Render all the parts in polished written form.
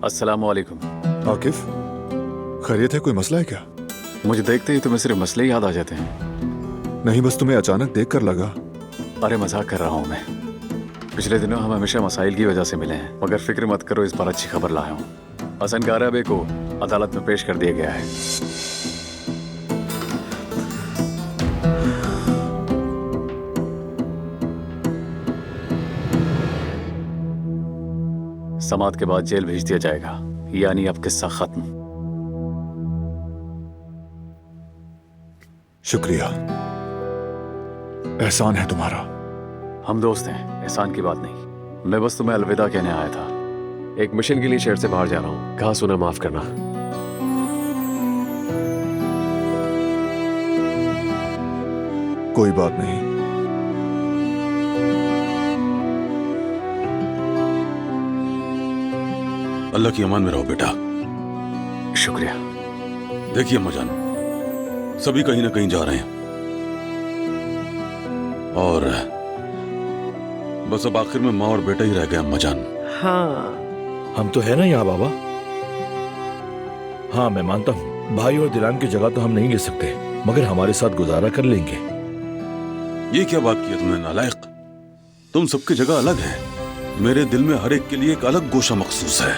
अस्सलाम वालेकुम। आकिफ, खैरियत है? कोई मसला है क्या? मुझे देखते ही तुम्हें सिर्फ मसले याद आ जाते हैं। नहीं, बस तुम्हें अचानक देखकर लगा। अरे मजाक कर रहा हूँ मैं। पिछले दिनों हम हमेशा मसाइल की वजह से मिले हैं, मगर फिक्र मत करो, इस बार अच्छी खबर लाया हूँ। हसन गाराबे को अदालत में पेश कर दिया गया है। समात के बाद जेल भेज दिया जाएगा, यानी अब किस्सा खत्म। शुक्रिया, एहसान है तुम्हारा। हम दोस्त हैं, एहसान की बात नहीं। मैं बस तुम्हें अलविदा कहने आया था। एक मिशन के लिए शहर से बाहर जा रहा हूँ। कहा सुना माफ करना। कोई बात नहीं। अल्लाह की अमान में रहो बेटा। शुक्रिया। देखिए अम्माजान, सभी कहीं ना कहीं जा रहे हैं और बस अब आखिर में माँ और बेटा ही रह गए। अम्माजान, हाँ, हम तो है ना यहाँ बाबा। हाँ, मैं मानता हूँ भाई और दिलान की जगह तो हम नहीं ले सकते, मगर हमारे साथ गुजारा कर लेंगे। ये क्या बात की है तुमने नालायक? तुम सबकी जगह अलग है, मेरे दिल में हर एक के लिए एक अलग गोशा मखसूस है।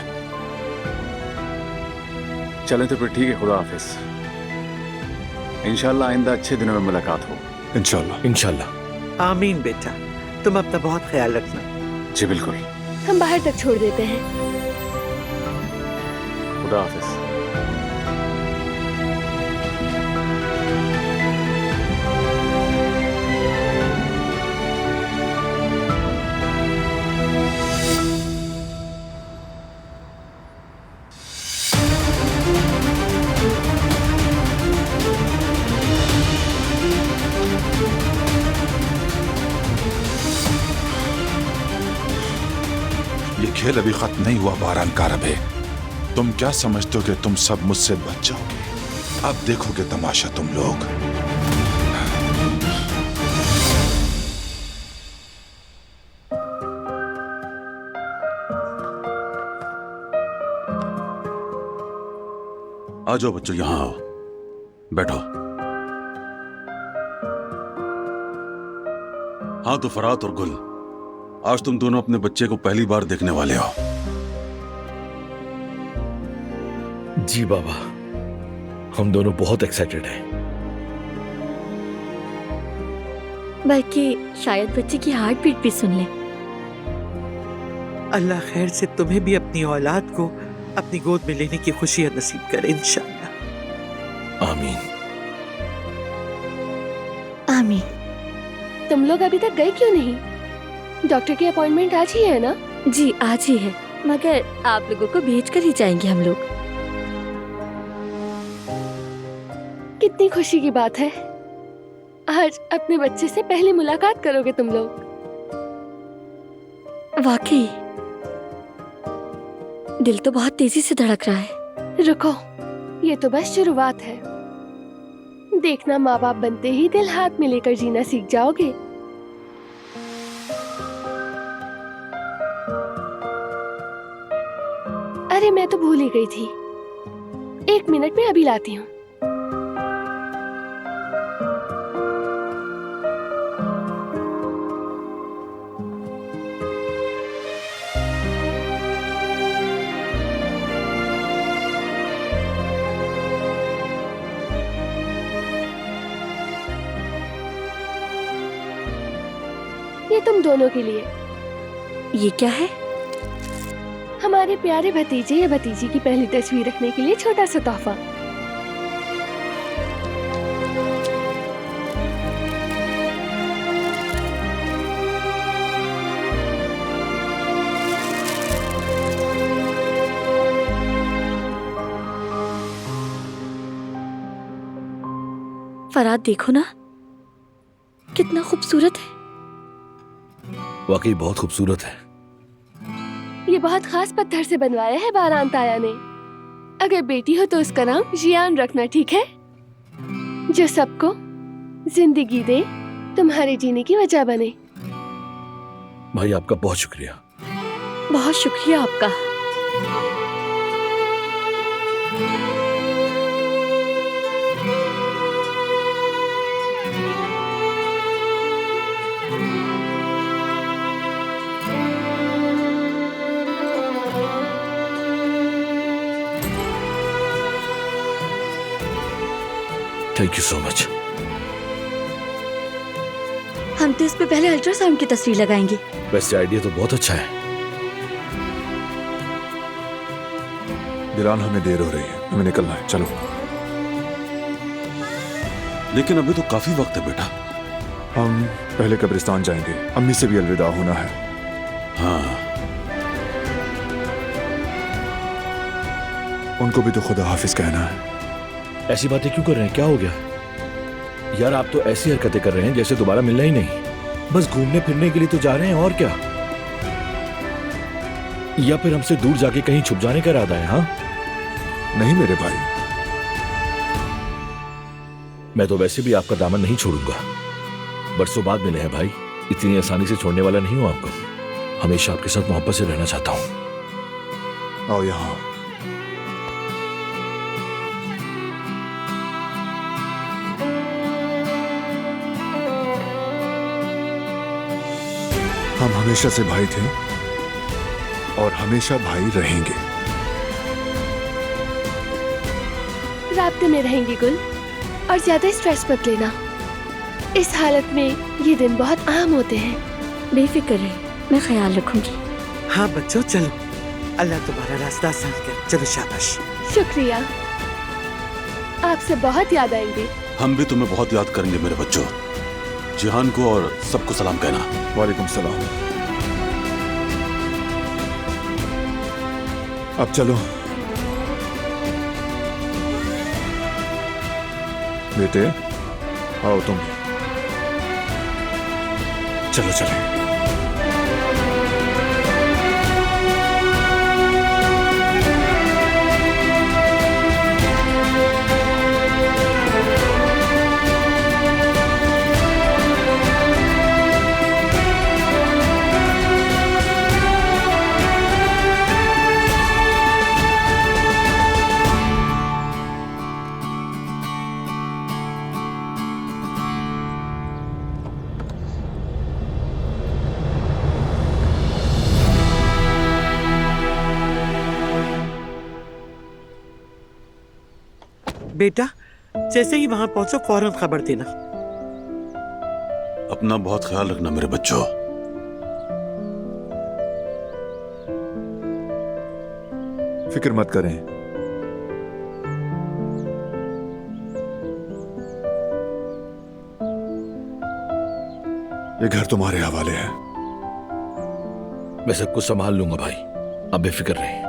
चलें तो फिर ठीक है, खुदा हाफिज। इंशाल्लाह आइंदा अच्छे दिनों में मुलाकात हो। इंशाल्लाह। इंशाल्लाह। आमीन बेटा, तुम अपना बहुत ख्याल रखना। जी बिल्कुल। हम बाहर तक छोड़ देते हैं। खुदा हाफिज। ये खेल अभी खत्म नहीं हुआ बारान कारबे। तुम क्या समझते हो कि तुम सब मुझसे बच जाओगे? अब देखोगे तमाशा तुम लोग। आ जाओ बच्चों, यहां आओ, बैठो। हाँ तो फरात और गुल, आज तुम दोनों अपने बच्चे को पहली बार देखने वाले हो। जी बाबा, हम दोनों बहुत एक्साइटेड हैं। बल्कि शायद बच्चे की हार्ट बीट भी सुन ले। अल्लाह खैर से तुम्हें भी अपनी औलाद को अपनी गोद में लेने की खुशियां नसीब करे, इंशाअल्लाह। आमीन। आमीन। तुम लोग अभी तक गए क्यों नहीं? डॉक्टर की अपॉइंटमेंट आज ही है ना? जी आज ही है, मगर आप लोगों को भेज कर ही जाएंगे हम लोग। कितनी खुशी की बात है, आज अपने बच्चे से पहली मुलाकात करोगे तुम लोग। वाकई दिल तो बहुत तेजी से धड़क रहा है। रुको, ये तो बस शुरुआत है। देखना, माँ बाप बनते ही दिल हाथ में लेकर जीना सीख जाओगे। अरे मैं तो भूल ही गई थी, 1 मिनट में अभी लाती हूँ। ये तुम दोनों के लिए। ये क्या है? हमारे प्यारे भतीजे या भतीजी की पहली तस्वीर रखने के लिए छोटा सा तोहफा। फराद देखो ना, कितना खूबसूरत है। वाकई बहुत खूबसूरत है। ये बहुत खास पत्थर से बनवाया है बारान ताया ने। अगर बेटी हो तो उसका नाम जियान रखना, ठीक है? जो सबको जिंदगी दे, तुम्हारे जीने की वजह बने। भाई आपका बहुत शुक्रिया। बहुत शुक्रिया आपका। Thank you so much. हम तो इस पे पहले अल्ट्रासाउंड की तस्वीर लगाएंगे। वैसे आइडिया तो बहुत अच्छा है। दिलान, हमें देर हो रही है, हमें निकलना है, चलो। लेकिन अभी तो काफी वक्त है बेटा। हम पहले कब्रिस्तान जाएंगे, अम्मी से भी अलविदा होना है। हाँ, उनको भी तो खुदा हाफिज कहना है। ऐसी बातें क्यों कर रहे हैं? क्या हो गया यार? आप तो ऐसी हरकतें कर रहे हैं जैसे दोबारा मिलना ही नहीं। बस घूमने फिरने के लिए तो जा रहे हैं, और क्या? या फिर हमसे दूर जाके कहीं छुप जाने का इरादा है? हाँ नहीं मेरे भाई, मैं तो वैसे भी आपका दामन नहीं छोड़ूंगा। बरसों बाद मिले हैं भाई, इतनी आसानी से छोड़ने वाला नहीं हूं आपको। हमेशा आपके साथ मोहब्बत से रहना चाहता हूं। आओ यहाँ। हम हमेशा से भाई थे और हमेशा भाई रहेंगे। राब्ते में रहेंगे गुल, और ज्यादा स्ट्रेस मत लेना। इस हालत में ये दिन बहुत आम होते हैं। बेफिक्र रहे, मैं ख्याल रखूंगी। हाँ बच्चों चलो, अल्लाह तुम्हारा रास्ता आसान करे। चलो शाबाश। शुक्रिया, आपसे बहुत याद आएंगे। हम भी तुम्हें बहुत याद करेंगे मेरे बच्चों। जिहान को और सबको सलाम कहना। वालेकुम सलाम। अब चलो बेटे, आओ तुम। चलो चलो। बेटा जैसे ही वहां पहुंचो फौरन खबर देना। अपना बहुत ख्याल रखना मेरे बच्चों। फिक्र मत करें, ये घर तुम्हारे हवाले है। मैं सब कुछ संभाल लूंगा भाई, अब बेफिक्र रहे।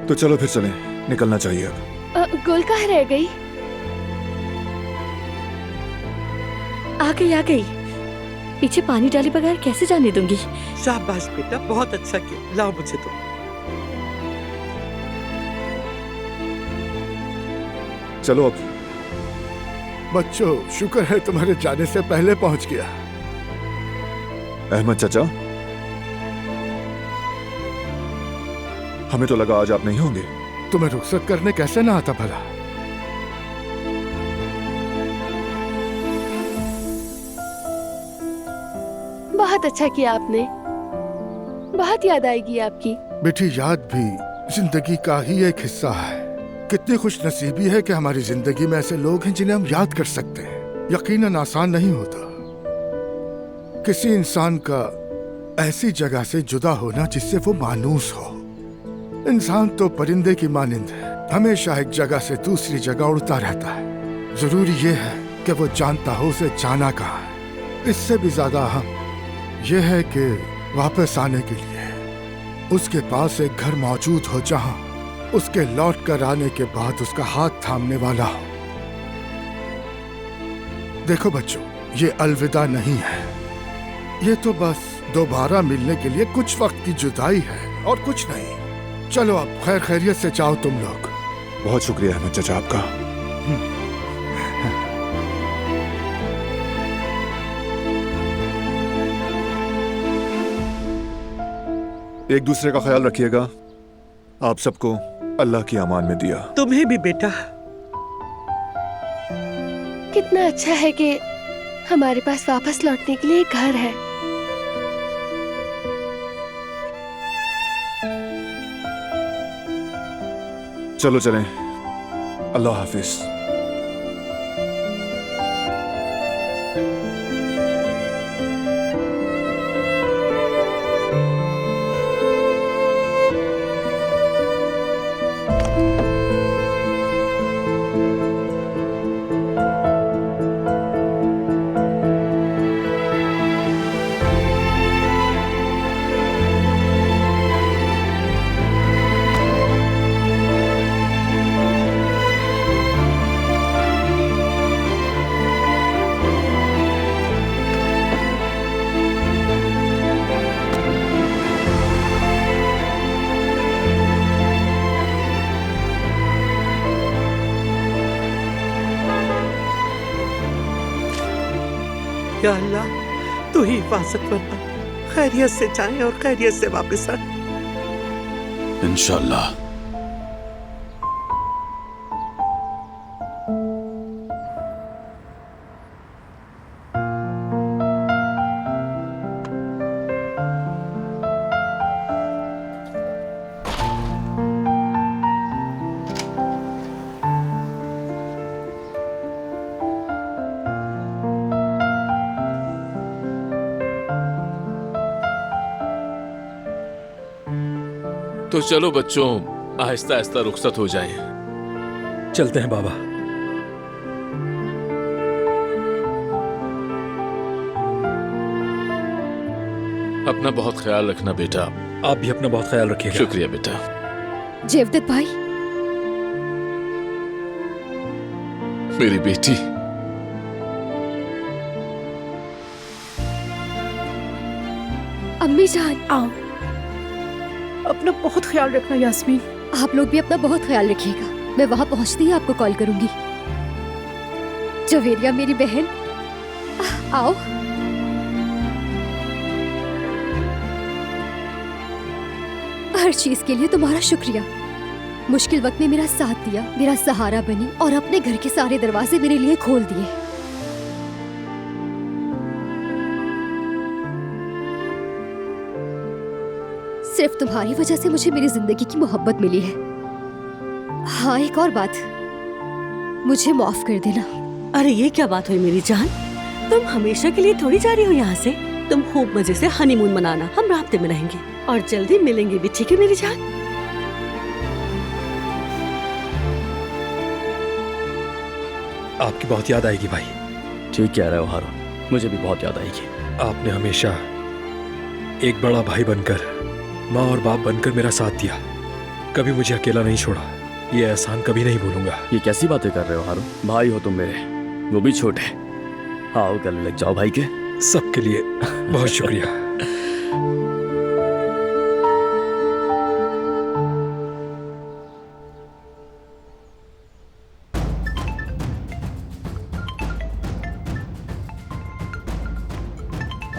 तो चलो फिर चलें, निकलना चाहिए अब। गुल कहाँ रह गई? आ गई। पीछे पानी डाले बगैर कैसे जाने दूंगी। शाबाश बेटा, बहुत अच्छा किया। लाओ मुझे तो। चलो अब। बच्चों, शुक्र है तुम्हारे जाने से पहले पहुंच गया। अहमद चाचा, हमें तो लगा आज आप नहीं होंगे। तुम्हें रुखसत करने कैसे ना आता भला। बहुत अच्छा किया आपने, बहुत याद आएगी आपकी। बेटी, याद भी जिंदगी का ही एक हिस्सा है। कितनी खुश नसीबी है कि हमारी जिंदगी में ऐसे लोग हैं जिन्हें हम याद कर सकते हैं। यकीनन आसान नहीं होता किसी इंसान का ऐसी जगह से जुदा होना जिससे वो मानूस हो। इंसान तो परिंदे की मानिंद है, हमेशा एक जगह से दूसरी जगह उड़ता रहता है। जरूरी ये है कि वो जानता हो उसे जाना कहाँ है। इससे भी ज्यादा अहम यह है कि वापस आने के लिए उसके पास एक घर मौजूद हो जहां उसके लौट कर आने के बाद उसका हाथ थामने वाला हो। देखो बच्चों, ये अलविदा नहीं है, ये तो बस दोबारा मिलने के लिए कुछ वक्त की जुदाई है और कुछ नहीं। चलो अब खैर खैरियत से जाओ तुम लोग। बहुत शुक्रिया अहमद चाचा आपका। एक दूसरे का ख्याल रखिएगा। आप सबको अल्लाह की अमान में दिया। तुम्हें भी बेटा। कितना अच्छा है कि हमारे पास वापस लौटने के लिए एक घर है। चलो चलें। अल्लाह हाफिज। या अल्लाह तू ही हिफाजत करना, खैरियत से जाएं और खैरियत से वापस आए। इंशाअल्लाह। तो चलो बच्चों, आहिस्ता आहिस्ता रुखसत हो जाएं। चलते हैं बाबा। अपना बहुत ख्याल रखना बेटा। आप भी अपना बहुत ख्याल रखिएगा। शुक्रिया बेटा। जेवदत भाई, मेरी बेटी। अम्मी जान, आओ। अपना बहुत ख्याल रखना यास्मीन। आप लोग भी अपना बहुत ख्याल रखिएगा। मैं वहां पहुंचते ही आपको कॉल करूंगी। जवेरिया मेरी बहन, आओ। हर चीज के लिए तुम्हारा शुक्रिया। मुश्किल वक्त में मेरा साथ दिया, मेरा सहारा बनी और अपने घर के सारे दरवाजे मेरे लिए खोल दिए। सिर्फ तुम्हारी वजह से मुझे मेरी जिंदगी की मोहब्बत मिली है। हाँ, एक और बात, मुझे माफ कर देना। अरे ये क्या बात हुई मेरी जान? तुम हमेशा के लिए थोड़ी जा रही हो यहाँ से। तुम खूब मजे से हनीमून मनाना, हम राब्ते में रहेंगे और जल्दी मिलेंगे भी, ठीक है मेरी जान? आपकी बहुत याद आएगी भाई। ठीक कह रहे हो हारून, मुझे भी बहुत याद आएगी। आपने हमेशा एक बड़ा भाई बनकर, माँ और बाप बनकर मेरा साथ दिया। कभी मुझे अकेला नहीं छोड़ा। ये एहसान कभी नहीं भूलूंगा। ये कैसी बातें कर रहे हो हारून? भाई हो तुम मेरे, वो भी छोटे। आओ गले लग जाओ भाई के। सबके लिए बहुत शुक्रिया।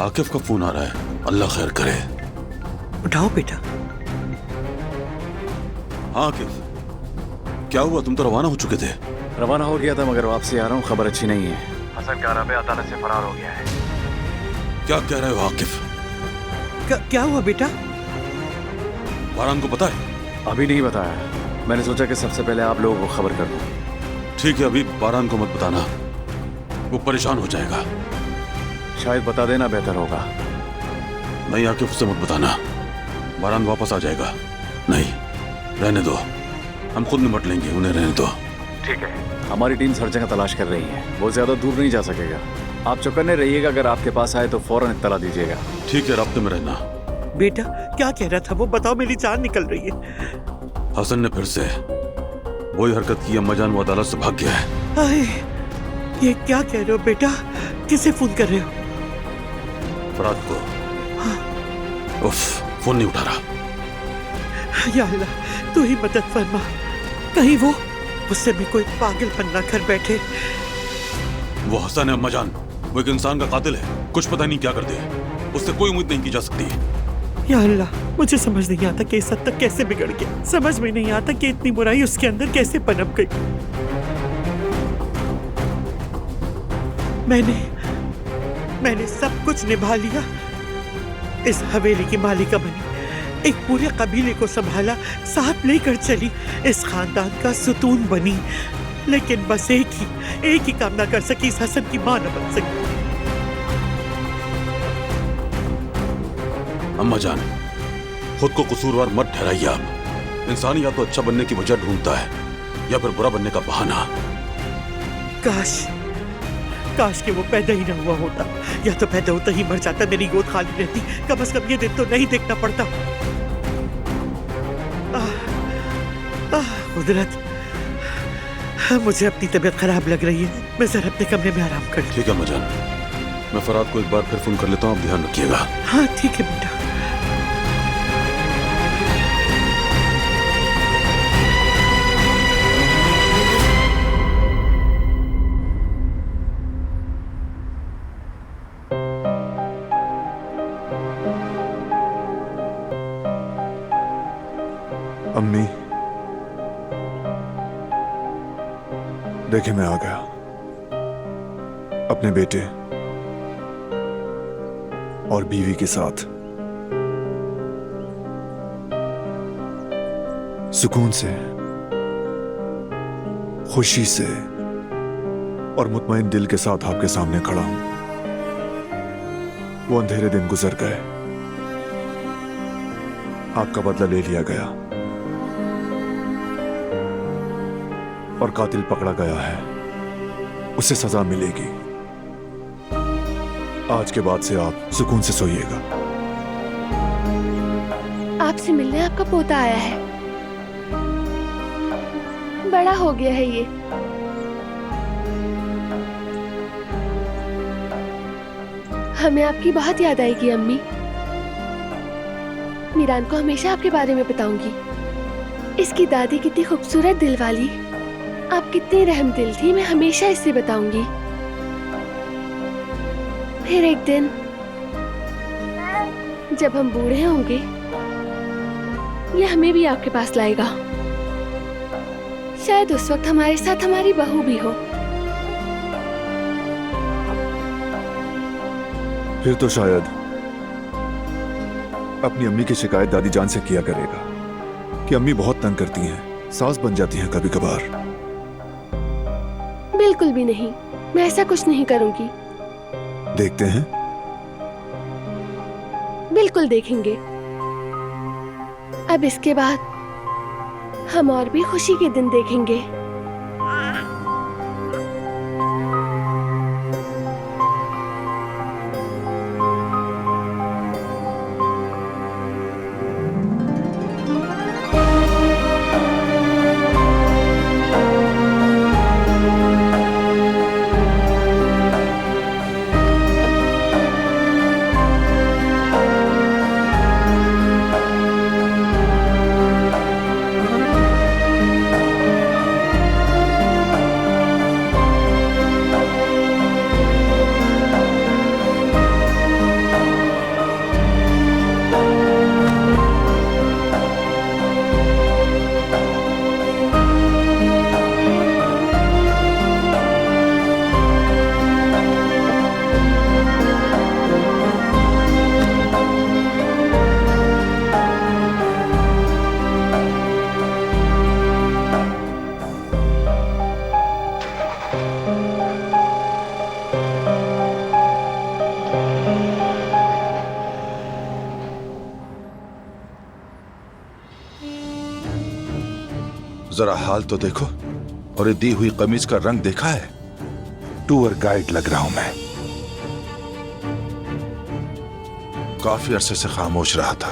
आकिफ का फोन आ रहा है, अल्लाह खैर करे। उठाओ बेटा। हाँ आकिफ, क्या हुआ? तुम तो रवाना हो चुके थे। रवाना हो गया था मगर वापसी आ रहा हूँ, खबर अच्छी नहीं है। हसन काराबे अदालत से फरार हो गया है। क्या कह रहे हो आकिफ? क्या हुआ बेटा? बारान को पता है? अभी नहीं बताया। मैंने सोचा कि सबसे पहले आप लोगों को खबर कर दूं। ठीक है, अभी बारान को मत बताना, वो परेशान हो जाएगा। शायद बता देना बेहतर होगा। नहीं आकिफ, उससे मत बताना, बारान वापस आ जाएगा। नहीं, रहने दो, हम खुद निपट लेंगे, उन्हें रहने दो। ठीक है। हमारी टीम हर जगह तलाश कर रही है, वो ज्यादा दूर नहीं जा सकेगा। आप चौकन्ने रहिएगा, अगर आपके पास आए तो फौरन इत्तला दीजिएगा। ठीक है, राब्ते में रहना। बेटा क्या कह रहा था वो बताओ, मेरी जान निकल रही है। हसन ने फिर से वही हरकत की। अम्मा जान वो अदालत से भाग गया है। आए, ये क्या कह रहे हो बेटा? किसे फोन कर रहे हो? फराद को। हाँ, उफ, फोन नहीं उठा रहा। या अल्लाह तू ही मदद फरमा, कहीं वो गुस्से में कोई पागलपन ना कर बैठे। वो हसन है अम्मा जान, वो एक इंसान का कातिल है, कुछ पता नहीं क्या कर दे, उससे कोई उम्मीद नहीं की जा सकती। या अल्लाह मुझे समझ नहीं आता कि इस हद तक कैसे बिगड़ गया, समझ में नहीं आता कि इतनी बुराई उसके अंदर कैसे पनप गई। मैंने सब कुछ निभा लिया, इस हवेली की मालिका बनी, एक पूरे कबीले को संभाला, साथ लेकर चली, इस खानदान का सुतून बनी, लेकिन बस एक ही काम ना कर सकी, इस हसन की मां न बन सकी। अम्मा जान, खुद को कसूरवार मत ठहराइए आप। इंसान या तो अच्छा बनने की वजह ढूंढता है या फिर बुरा बनने का बहाना। काश कि वो पैदा ही ना हुआ होता, या तो पैदा होता ही मर जाता, मेरी गोद खाली रहती, कम से कम ये दिन तो नहीं देखना पड़ता। कुदरत, मुझे अपनी तबीयत खराब लग रही है, मैं जरा अपने कमरे में आराम कर। ठीक है अम्मा जान, मैं फराद को एक बार फिर फोन कर लेता हूँ, आप ध्यान रखिएगा। हाँ ठीक है बेटा। अम्मी, देखिए मैं आ गया अपने बेटे और बीवी के साथ, सुकून से, खुशी से और मुतमईन दिल के साथ आपके सामने खड़ा हूं। वो अंधेरे दिन गुजर गए, आपका बदला ले लिया गया और कातिल पकड़ा गया है, उसे सजा मिलेगी। आज के बाद से आप सुकून से सोइएगा। आपसे मिलने आपका पोता आया है, बड़ा हो गया है ये। हमें आपकी बहुत याद आएगी अम्मी। मीरान को हमेशा आपके बारे में बताऊंगी। इसकी दादी कितनी खूबसूरत दिल वाली, आप कितनी रहम दिल थी, मैं हमेशा इससे बताऊंगी। फिर एक दिन जब हम बूढ़े होंगे, ये हमें भी आपके पास लाएगा। शायद उस वक्त हमारे साथ हमारी बहू भी हो। फिर तो शायद अपनी अम्मी की शिकायत दादी जान से किया करेगा कि अम्मी बहुत तंग करती हैं, सास बन जाती हैं कभी कभार। बिल्कुल भी नहीं, मैं ऐसा कुछ नहीं करूंगी। देखते हैं। बिल्कुल देखेंगे। अब इसके बाद हम और भी खुशी के दिन देखेंगे। जरा हाल तो देखो, और ये दी हुई कमीज का रंग देखा है? टूर गाइड लग रहा हूं मैं। काफी अरसे से खामोश रहा था,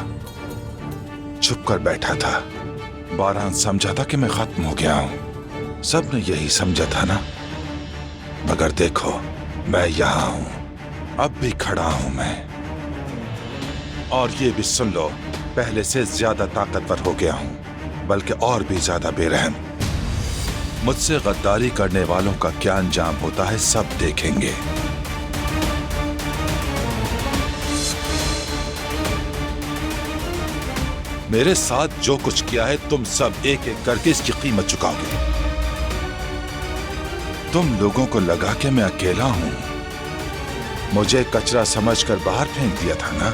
छुप कर बैठा था। बारहान समझा था कि मैं खत्म हो गया हूं, सबने यही समझा था ना। मगर देखो, मैं यहां हूं, अब भी खड़ा हूं मैं। और ये भी सुन लो, पहले से ज्यादा ताकतवर हो गया हूं, बल्कि और भी ज्यादा बेरहम। मुझसे गद्दारी करने वालों का क्या अंजाम होता है सब देखेंगे। मेरे साथ जो कुछ किया है तुम सब एक एक करके इसकी कीमत चुकाओगे। तुम लोगों को लगा कि मैं अकेला हूं, मुझे कचरा समझकर बाहर फेंक दिया था ना।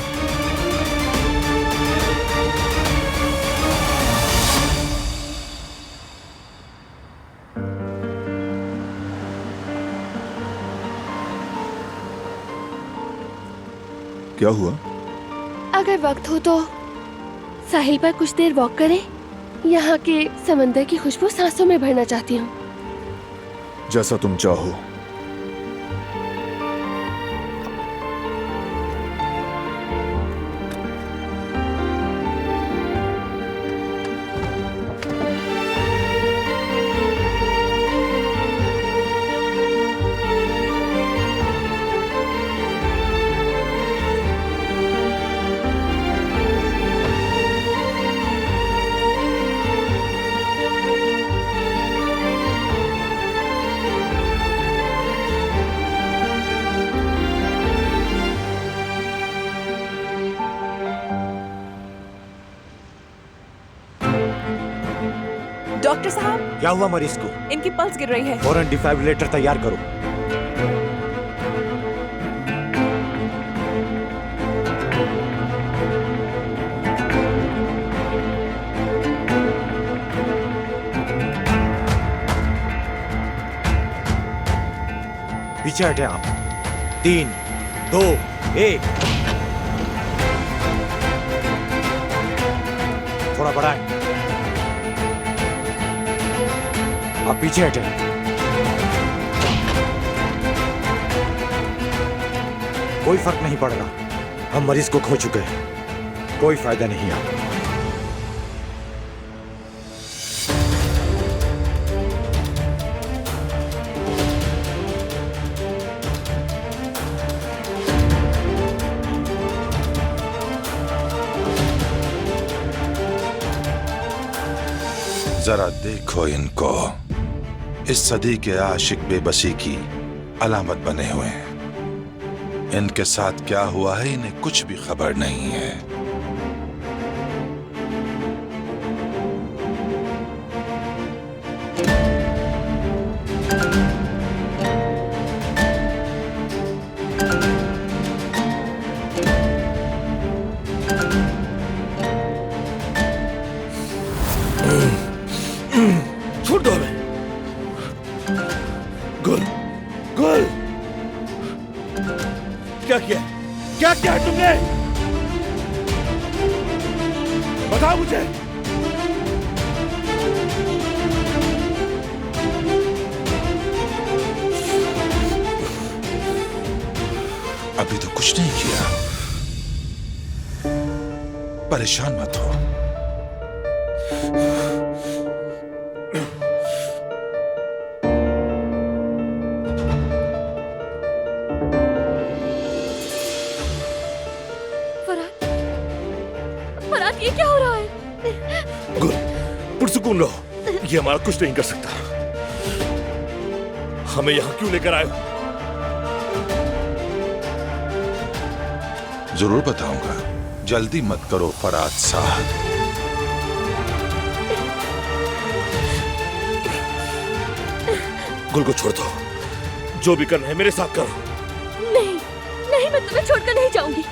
क्या हुआ? अगर वक्त हो तो साहिल पर कुछ देर वॉक करें। यहाँ के समंदर की खुशबू सांसों में भरना चाहती हूँ। जैसा तुम चाहो। डॉक्टर साहब, क्या हुआ मरीज को? इनकी पल्स गिर रही है। फौरन डिफाइब्रिलेटर तैयार करो। पीछे हटे आप। 3, 2, 1। थोड़ा बढ़ाएं। आप पीछे हटे। कोई फर्क नहीं पड़ रहा। हम मरीज को खो चुके हैं। कोई फायदा नहीं है। जरा देखो इनको, इस सदी के आशिक बेबसी की अलामत बने हुए हैं। इनके साथ क्या हुआ है इन्हें कुछ भी खबर नहीं है। छोड़ दो हमें। गुल, गुल, क्या किया? क्या किया तुमने? बताओ मुझे। अभी तो कुछ नहीं किया। परेशान मत हो। ये क्या हो रहा है? गुल, पुरसुकून रहो। ये हमारा कुछ नहीं कर सकता। हमें यहाँ क्यों लेकर आए हो? जरूर बताऊंगा। जल्दी मत करो फराद साहब। गुल को छोड़ दो। जो भी करना है मेरे साथ करो। नहीं, नहीं, मैं तुम्हें छोड़कर नहीं जाऊंगी।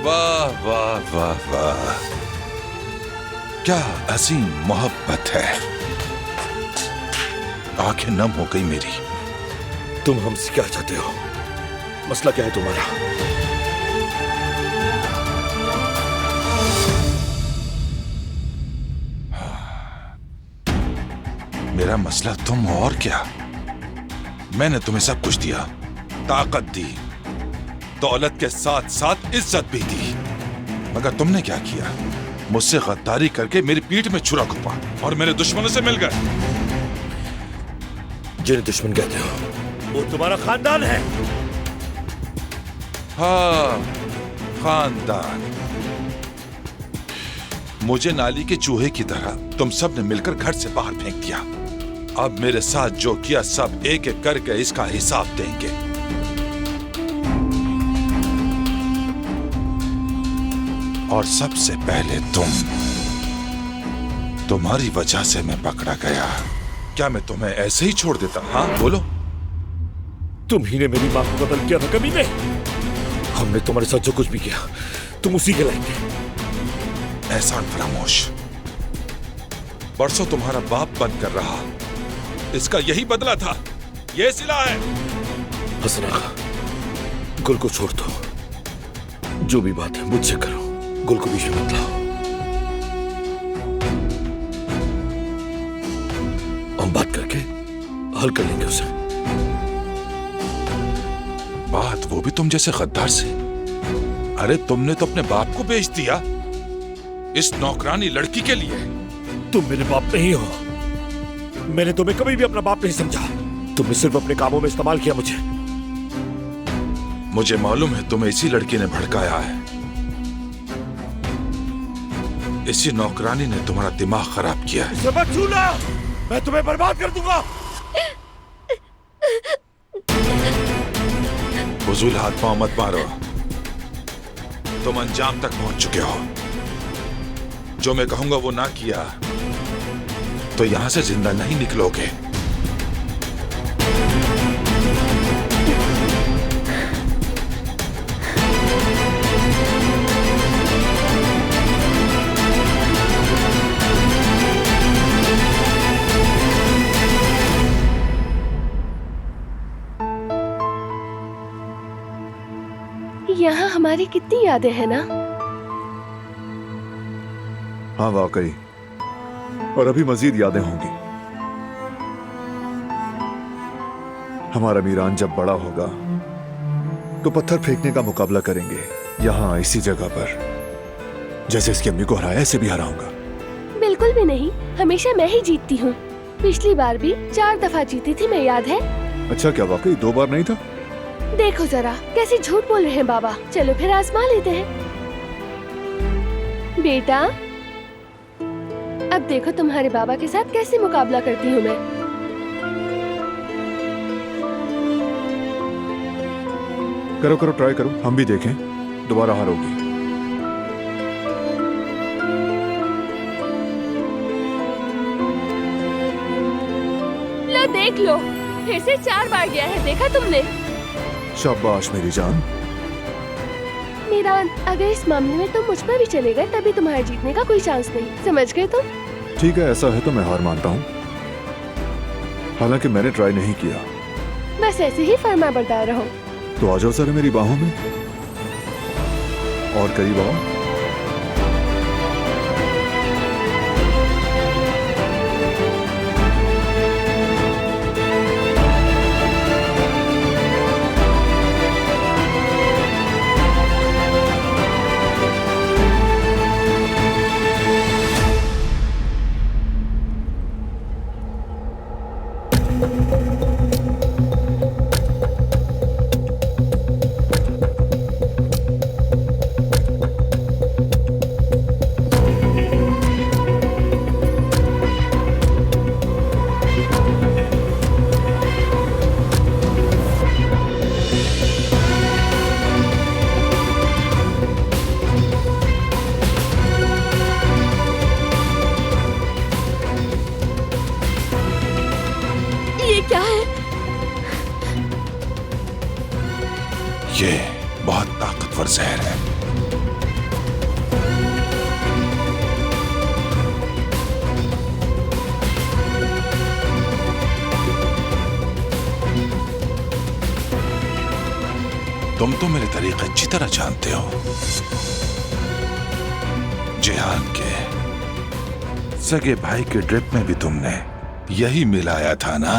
वाह वाह वाह वाह, क्या अजीम मोहब्बत है। आंखें नम हो गई मेरी। तुम हमसे क्या चाहते हो? मसला क्या है तुम्हारा? मेरा मसला तुम हो और क्या। मैंने तुम्हें सब कुछ दिया, ताकत दी, दौलत के साथ साथ इज्जत भी दी, मगर तुमने क्या किया? मुझसे गद्दारी करके मेरी पीठ में छुरा घुपा और मेरे दुश्मनों से मिल गए। जिन्हें दुश्मन कहते हो वो तुम्हारा खानदान है। हाँ, खानदान। मुझे नाली के चूहे की तरह तुम सब ने मिलकर घर से बाहर फेंक दिया। अब मेरे साथ जो किया सब एक एक करके इसका हिसाब देंगे। और सबसे पहले तुम्हारी वजह से मैं पकड़ा गया। क्या मैं तुम्हें ऐसे ही छोड़ देता? हाँ बोलो। तुम ही ने मेरी मां को कत्ल किया था कमीने। हमने तुम्हारे साथ जो कुछ भी किया तुम उसी के लायक थे। एहसान फरामोश, परसों तुम्हारा बाप बनकर रहा, इसका यही बदला था, ये सिला है। हसन आगा, गुल को छोड़ दो। जो भी बात है मुझसे करो, गुल को बीच में मत लाओ। हम बात करके हल कर लेंगे उसे। बात वो भी तुम जैसे गद्दार से? अरे तुमने तो अपने बाप को बेच दिया इस नौकरानी लड़की के लिए। तुम मेरे बाप नहीं हो। मैंने तुम्हें कभी भी अपना बाप नहीं समझा। तुमने सिर्फ अपने कामों में इस्तेमाल किया मुझे। मुझे मालूम है तुम्हें इसी लड़की ने भड़काया है। इसी नौकरानी ने तुम्हारा दिमाग खराब किया है। इसे मत छूना, मैं तुम्हें बर्बाद कर दूंगा। फजूल हाथ पांव मत मारो, तुम अंजाम तक पहुंच चुके हो। जो मैं कहूंगा वो ना किया तो यहां से जिंदा नहीं निकलोगे। यहाँ हमारी कितनी यादें हैं ना। हाँ वाकई, और अभी मजीद यादें होंगी। हमारा मीरान जब बड़ा होगा तो पत्थर फेंकने का मुकाबला करेंगे, यहाँ इसी जगह पर। जैसे इसकी अम्मी को हराया ऐसे भी हराऊंगा। बिल्कुल भी नहीं, हमेशा मैं ही जीतती हूँ। पिछली बार भी 4 दफा जीती थी मैं, याद है? अच्छा, क्या वाकई 2 बार नहीं था? देखो जरा कैसे झूठ बोल रहे हैं बाबा। चलो फिर आजमा लेते हैं। बेटा अब देखो तुम्हारे बाबा के साथ कैसे मुकाबला करती हूँ मैं। करो करो, ट्राई करो, हम भी देखें दोबारा हारोगी। लो देख लो, फिर से 4 बार गया है, देखा तुमने? शाबाश मेरी जान। मीरान, अगर इस मामले में तुम मुझ पर भी चले गए तभी तुम्हारे जीतने का कोई चांस नहीं, समझ गए तुम? ठीक है, ऐसा है तो मैं हार मानता हूँ। हालांकि मैंने ट्राई नहीं किया। बस ऐसे ही फर्मा बरदार रहो। तो आ जाओ सर मेरी बाहों में और करीब आओ। ये बहुत ताकतवर जहर है। तुम तो मेरे तरीके अच्छी तरह जानते हो। जिहान के सगे भाई के ड्रिप में भी तुमने यही मिलाया था ना?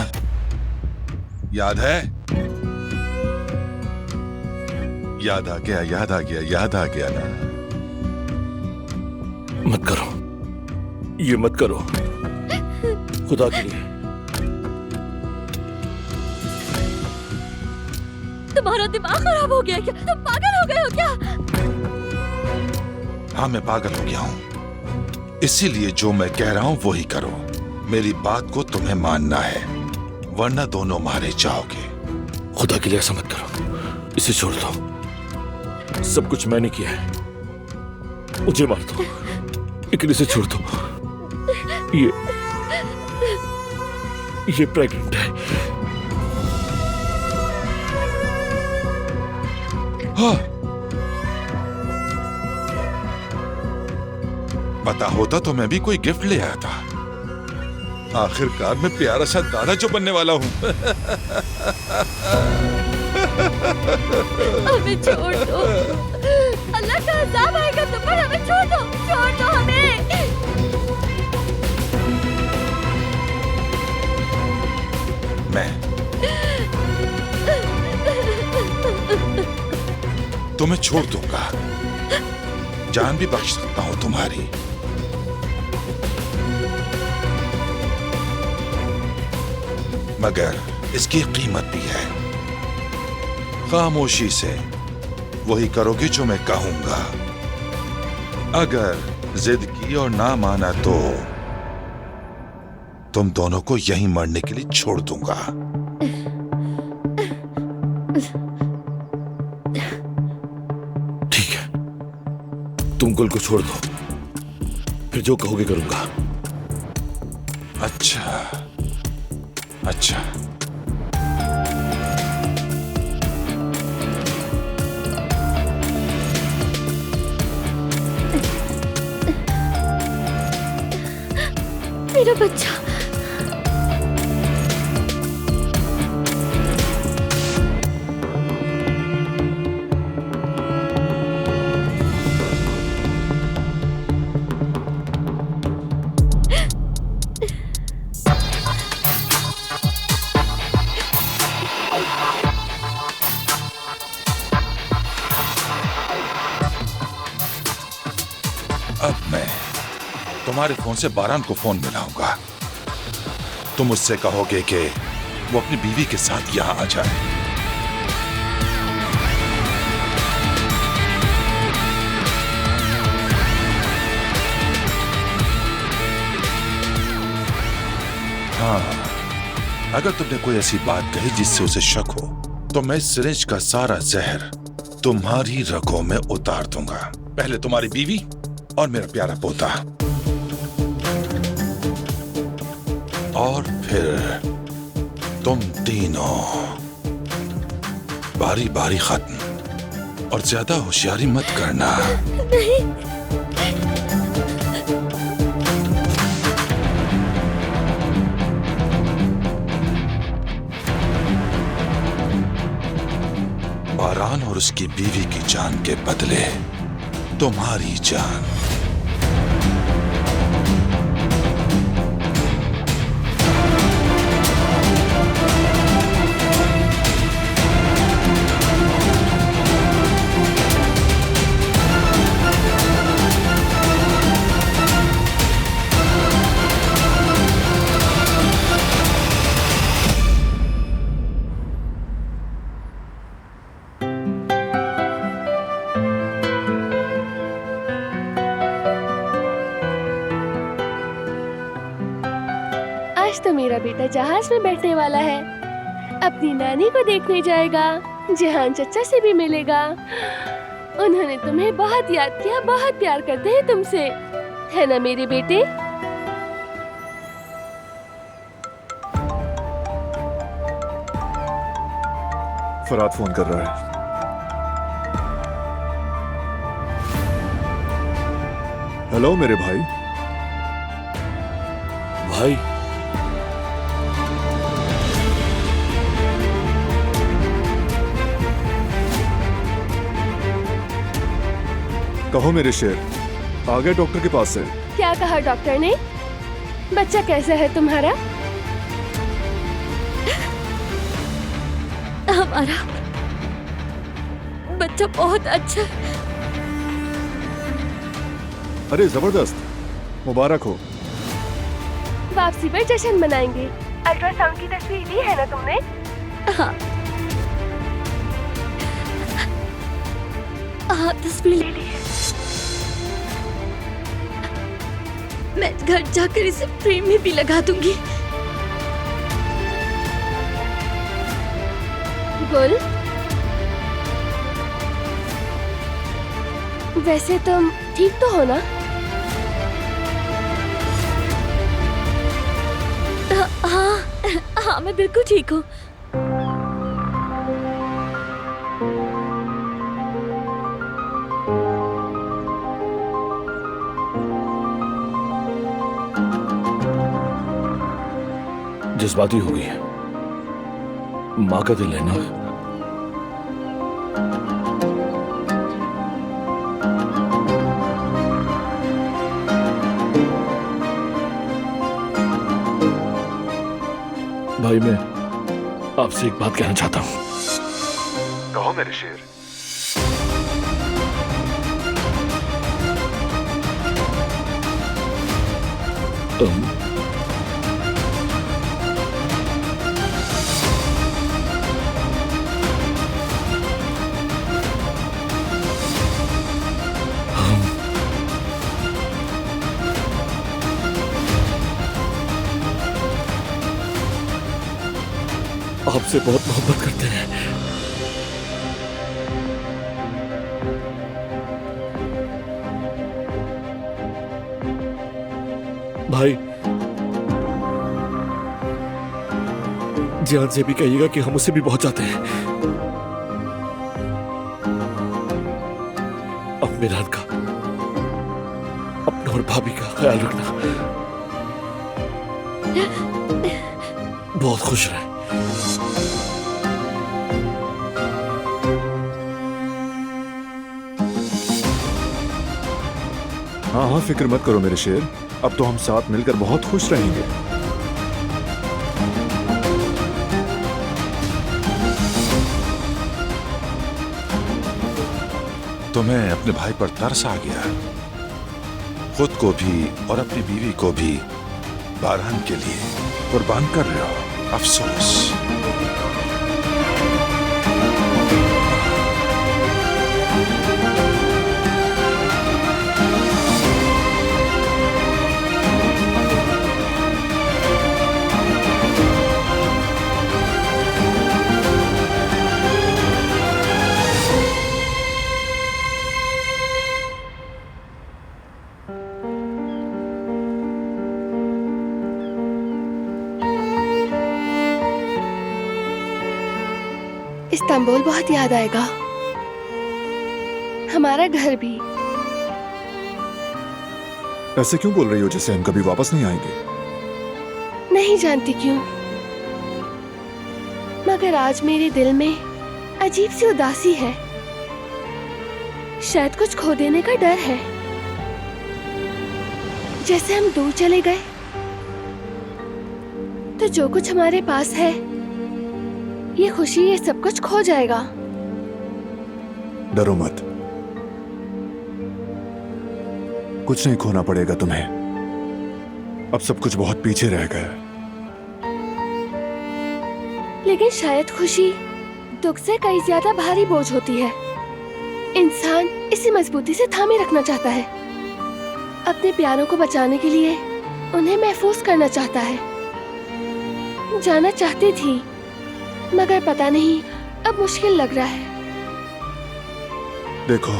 याद है? याद आ गया, याद आ गया, याद आ गया ना? मत करो, ये मत करो, खुदा के लिए। तुम्हारा दिमाग खराब हो गया क्या? तुम पागल हो गए हो क्या? हाँ, मैं पागल हो गया हूं। इसीलिए जो मैं कह रहा हूं वही करो। मेरी बात को तुम्हें मानना है, वरना दोनों मारे जाओगे। खुदा के लिए ऐसा मत करो, इसे छोड़ दो। सब कुछ मैंने किया है, मुझे मार दो, लेकिन इसे छोड़ दो। ये प्रेग्नेंट है। हाँ। पता होता तो मैं भी कोई गिफ्ट ले आया था। आखिरकार मैं प्यारा सा दादा जो बनने वाला हूँ। हमें छोड़ दो, अल्लाह का अज़ाब आएगा तुम पर। हमें छोड़ दो हमें। मैं तुम्हें छोड़ दूंगा, जान भी बख्श सकता हूं तुम्हारी। मगर इसकी कीमत भी है। खामोशी से वही करोगे जो मैं कहूंगा। अगर जिद की और ना माना तो तुम दोनों को यहीं मरने के लिए छोड़ दूंगा। ठीक है, तुम गुल को छोड़ दो, फिर जो कहोगे करूंगा। अच्छा अच्छा। मेरा बच्चा। अब मैं तुम्हारे फोन से बारान को फोन मिलाऊंगा। तुम उससे कहोगे कि वो अपनी बीवी के साथ यहां आ जाए। हाँ, अगर तुमने कोई ऐसी बात कही जिससे उसे शक हो, तो मैं इस सिरिंज का सारा जहर तुम्हारी रगों में उतार दूंगा। पहले तुम्हारी बीवी और मेरा प्यारा पोता, और फिर तुम तीनों। बारी बारी खत्म, और ज्यादा होशियारी मत करना। नहीं। बारान और उसकी बीवी की जान के बदले तुम्हारी जान। आज तो मेरा बेटा जहाज में बैठने वाला है, अपनी नानी को देखने जाएगा, जहान चचा से भी मिलेगा। उन्होंने तुम्हें बहुत याद किया, बहुत प्यार करते हैं तुमसे, है ना मेरे बेटे? फराद फोन कर रहा है। हेलो मेरे भाई। भाई, कहो मेरे शेर, आ गए डॉक्टर के पास से? क्या कहा डॉक्टर ने? बच्चा कैसा है तुम्हारा? हमारा बच्चा बहुत अच्छा है। अरे जबरदस्त, मुबारक हो। वापसी पर जश्न मनाएंगे। अल्ट्रासाउंड की तस्वीर ली है ना तुमने? हाँ, तस्वीर ले ली है। मैं घर जाकर इसे फ्रेम में भी लगा दूंगी। गुल, वैसे तुम ठीक तो हो ना? हाँ, मैं बिल्कुल ठीक हूँ। जज्बाती हो गई है, माँ का दिल है ना। भाई, मैं आपसे एक बात कहना चाहता हूँ। कहो मेरे शेर। आपसे बहुत मोहब्बत करते हैं। भाई, जान से भी कहिएगा कि हम उससे भी बहुत चाहते हैं। अब मेरान का, अपने और भाभी का ख्याल रखना। बहुत खुश रहे। हाँ हाँ, फिक्र मत करो मेरे शेर, अब तो हम साथ मिलकर बहुत खुश रहेंगे। तुम्हें अपने भाई पर तरस आ गया, खुद को भी और अपनी बीवी को भी बारहान के लिए कुर्बान कर रहे हो। अफसोस। इस्तांबुल बहुत याद आएगा, हमारा घर भी। ऐसे क्यों बोल रही हो जैसे हम कभी वापस नहीं आएंगे? नहीं जानती क्यों, मगर आज मेरे दिल में अजीब सी उदासी है। शायद कुछ खो देने का डर है, जैसे हम दूर चले गए तो जो कुछ हमारे पास है, ये खुशी, ये सब कुछ खो जाएगा। डरो मत, कुछ नहीं खोना पड़ेगा तुम्हें। अब सब कुछ बहुत पीछे रह गया। लेकिन शायद खुशी दुख से कई ज्यादा भारी बोझ होती है। इंसान इसे मजबूती से थामे रखना चाहता है, अपने प्यारों को बचाने के लिए उन्हें महफूज करना चाहता है। जाना चाहती थी, मगर पता नहीं, अब मुश्किल लग रहा है। देखो,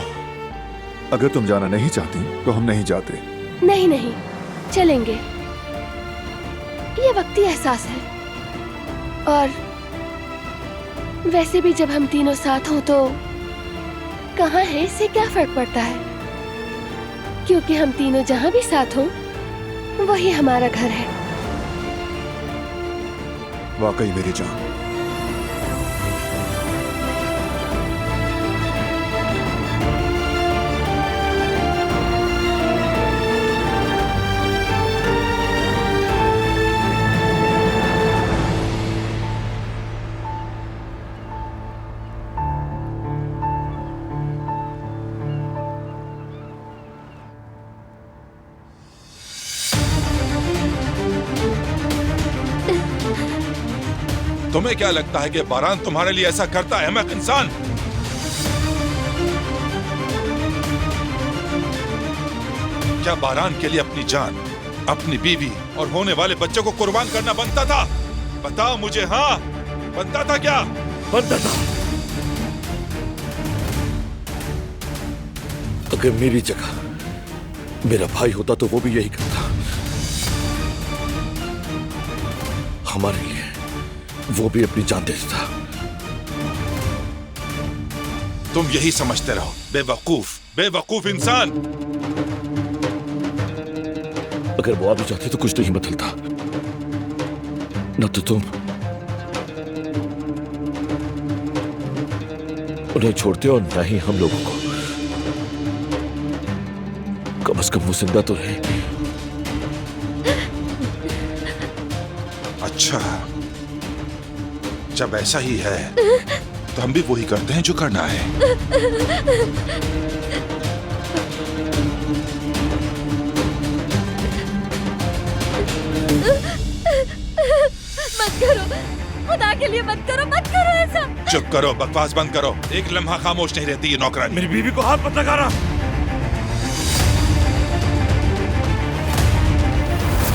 अगर तुम जाना नहीं चाहती तो हम नहीं जाते। नहीं नहीं, चलेंगे। ये वक्ती एहसास है, और वैसे भी जब हम तीनों साथ हों तो कहाँ है, इससे क्या फर्क पड़ता है, क्योंकि हम तीनों जहाँ भी साथ हों वही हमारा घर है। वाकई मेरी जान। तुम्हें क्या लगता है कि बारान तुम्हारे लिए ऐसा करता है, अहमक इंसान? क्या बारान के लिए अपनी जान अपनी बीवी और होने वाले बच्चे को कुर्बान करना बनता था? बताओ मुझे। हाँ, बनता था क्या? बनता था। अगर मेरी जगह मेरा भाई होता तो वो भी यही करता। हमारे लिए वो भी अपनी जान दे देता। तुम यही समझते रहो, बेवकूफ बेवकूफ इंसान। अगर वो अभी चाहते तो कुछ नहीं बदलता। न तो तुम उन्हें छोड़ते और न ही हम लोगों को। कम से कम वो जिंदा तो रहे। अच्छा, जब ऐसा ही है तो हम भी वही करते हैं जो करना है। मत करो, खुदा के लिए मत करो ऐसा। चुप करो, बकवास बंद करो। एक लम्हा खामोश नहीं रहती ये नौकरानी। मेरी बीवी को हाथ मत लगा रहा।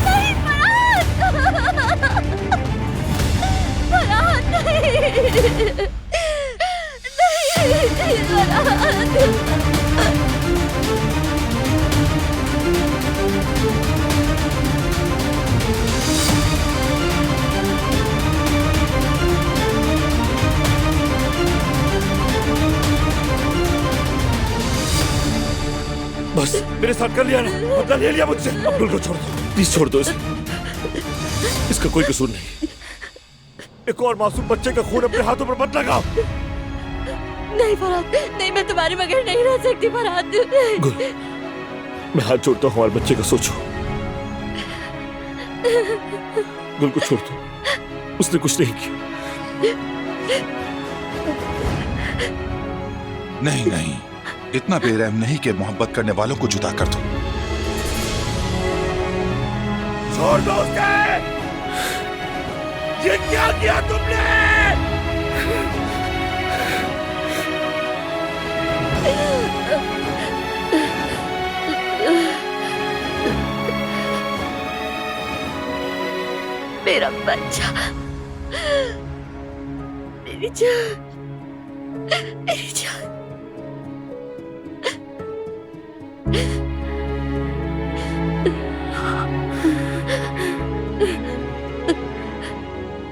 नहीं फरहाद, नहीं बस मेरे साथ कर लिया ना, बदला ले लिया मुझसे। अब्दुल को छोड़ दो, प्लीज छोड़ दो इसे। इसका कोई कसूर नहीं। एक और मासूम बच्चे का खून अपने हाथों पर मत लगाओ। नहीं फरहाद, नहीं, मैं तुम्हारे बगैर नहीं रह सकती फरहाद। गुल, मैं हाथ जोड़ता हूँ, हमारे बच्चे का सोचो। गुल को छोड़ दो, उसने कुछ नहीं किया। नहीं नहीं, इतना बेरहम नहीं कि मोहब्बत करने वालों को जुदा कर दो। छोड़ दो उसे। ये क्या किया तुमने? मेरा बच्चा, मेरी जान, मेरी जान।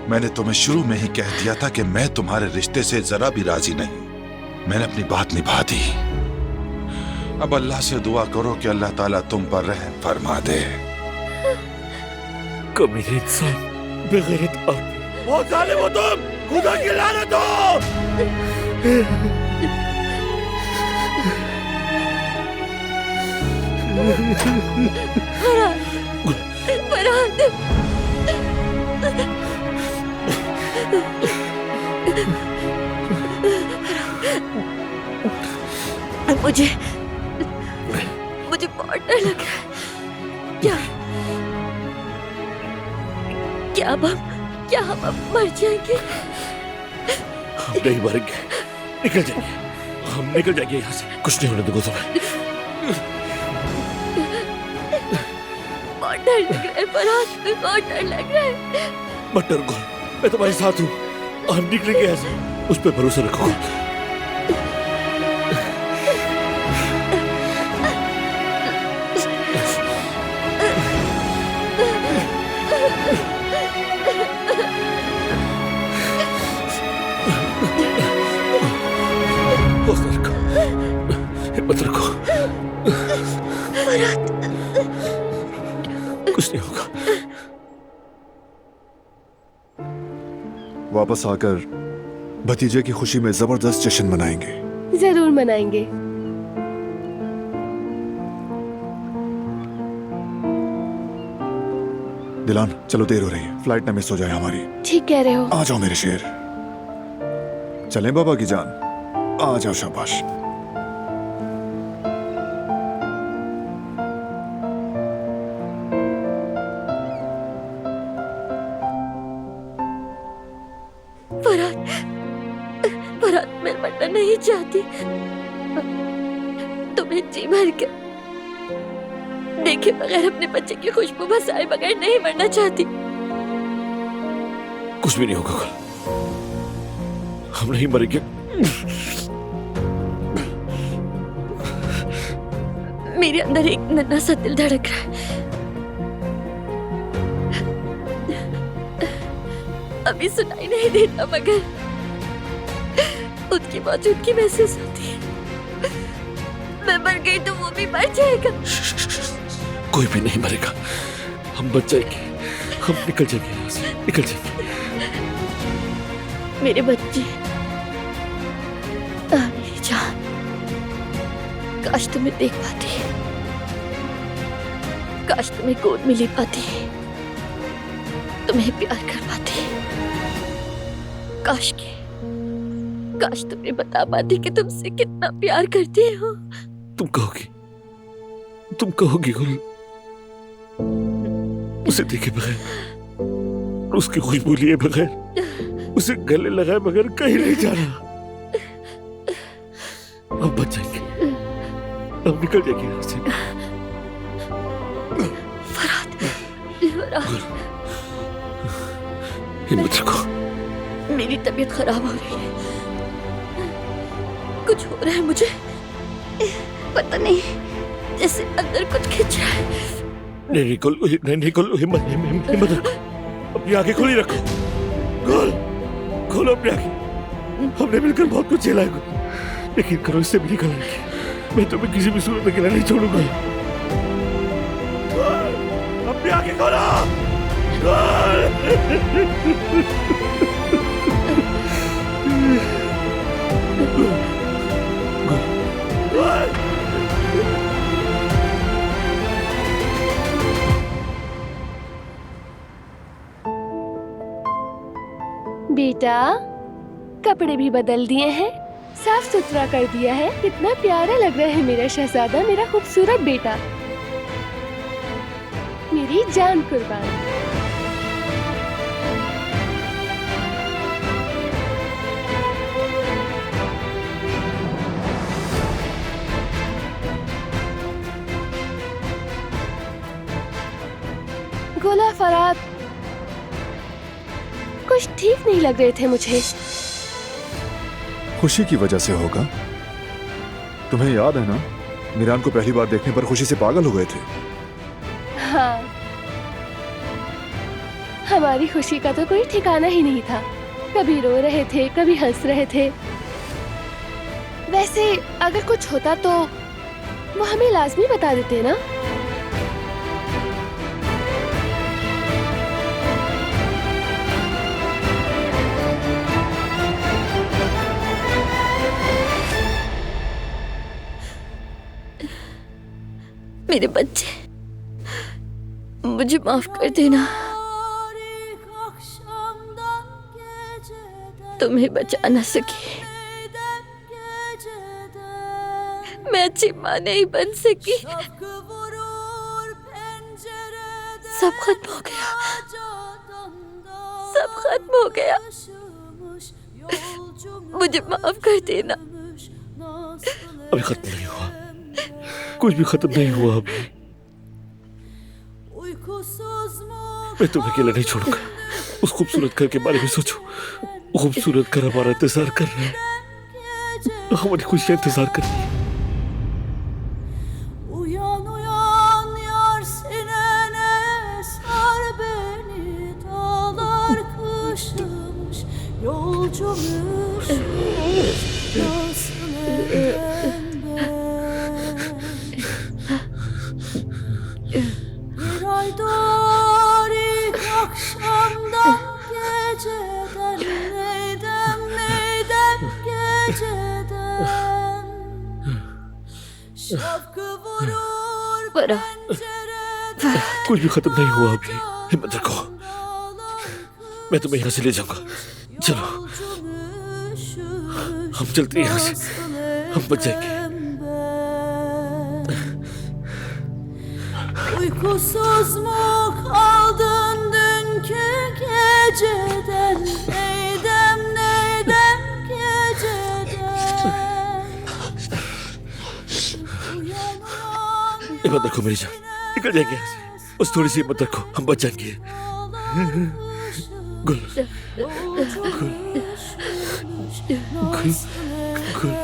मैंने तुम्हें शुरू में ही कह दिया था कि मैं तुम्हारे रिश्ते से जरा भी राजी नहीं। मैंने अपनी बात निभा दी। अब अल्लाह से दुआ करो कि अल्लाह ताला तुम पर रहम फरमा दे। कमीने इंसान, बेगैरत आदमी, बहुत जालिम हो तुम। खुदा की लानत हो। फरहाद, मुझे बहुत डर लग रहा है। क्या हम अब मर जाएंगे? हम नहीं मरेंगे, निकल जाएंगे। हम निकल जाएंगे यहाँ से। कुछ नहीं होने दूंगा तुम्हें। बहुत डर लग रहा है फरहाद, बहुत डर लग रहा है। मत डरो गुल, मैं तुम्हारे साथ हूँ। हम निकलेंगे ऐसे, उस पर भरोसा रखो। हौसला रखो, हिम्मत रखो। कुछ नहीं होगा। वापस आकर भतीजे की खुशी में जबरदस्त जश्न मनाएंगे। जरूर मनाएंगे। दिलान, चलो देर हो रही है, फ्लाइट ना मिस हो जाए हमारी। ठीक कह रहे हो। आ जाओ मेरे शेर। चलें बाबा की जान, आ जाओ। शाबाश। फरहाद, मैं मरना नहीं चाहती। तुम्हें जी भर के देखे बगैर अपने बच्चे की खुशबू बसाए बगैर नहीं मरना चाहती। कुछ भी नहीं होगा कल, हम नहीं मरेंगे। मेरे अंदर एक नन्हा सा दिल धड़क रहा है। अभी सुनाई नहीं देता मगर उनकी मौजूदगी महसूस होती है। मैं मर गई तो वो भी मर जाएगा। कोई भी नहीं मरेगा, हम बच जाएंगे, हम निकल जाएंगे यहाँ से, निकल जाएंगे। मेरे बच्चे, मेरी जान, काश तुम्हें देख पाती, काश तुम्हें गोद में ले पाती, तुम्हें प्यार कर पाती, काश तुम्हें बता पाती कि तुमसे कितना प्यार करती हो। तुम कहोगी गुल, उसे देखे बगैर, उसकी खुशबू लिए बगैर, उसे गले लगाए बगैर कहीं नहीं जाना। हम बच जाएंगे, हम निकल जाएंगे यहाँ से। फराद, हिम्मत रखो। मेरी तबीयत खराब हो रही है, कुछ हो रहा है मुझे, पता नहीं, जैसे अंदर कुछ खिंच रहा है। नहीं खोलो, हिम्मत रखो, अपनी आंखें खुली रखो। खोलो अपनी आंखें। हमने मिलकर बहुत कुछ झेला है, लेकिन करो इससे भी निकल आएंगे। मैं तुम्हें किसी भी सूरत में अकेला नहीं छोड़ूंगा। अपनी आंखें खोलो। बेटा, कपड़े भी बदल दिए हैं, साफ सुथरा कर दिया है। कितना प्यारा लग रहा है मेरा शहजादा, मेरा खूबसूरत बेटा, मेरी जान कुर्बान। गोला फराद, कुछ ठीक नहीं लग रहे थे मुझे। खुशी की वजह से होगा। तुम्हें याद है ना, मीरान को पहली बार देखने पर खुशी से पागल हो गए थे। हाँ, हमारी खुशी का तो कोई ठिकाना ही नहीं था। कभी रो रहे थे, कभी हंस रहे थे। वैसे अगर कुछ होता तो वो हमें लाजमी बता देते ना। मेरे बच्चे, मुझे माफ कर देना। तुम्हें बचा न सकी, मैं अच्छी माँ नहीं बन सकी। सब खत्म हो गया, सब खत्म हो गया। मुझे माफ कर देना। अभी खत्म नहीं हुआ, कुछ भी खत्म नहीं हुआ अभी। मैं तुम्हें अकेला नहीं छोड़ूंगा। उस खूबसूरत घर के बारे में सोचो। खूबसूरत घर हमारा इंतजार कर रहा है, हमारी खुशियां इंतजार कर रही है। कुछ भी खत्म नहीं हुआ अभी। हिम्मत रखो, मैं तुम्हें यहाँ से ले जाऊंगा। चलो, हम चलते हैं यहाँ से, हम बच जाएंगे। Uykusuz mu kaldın dünkü geceden? Neydem geceden? हिम्मत रखो मेरी जान, निकल जाएंगे यहाँ से। बस थोड़ी सी हिम्मत रखो, हम बच जाएंगे। Gul Gul Gul Gul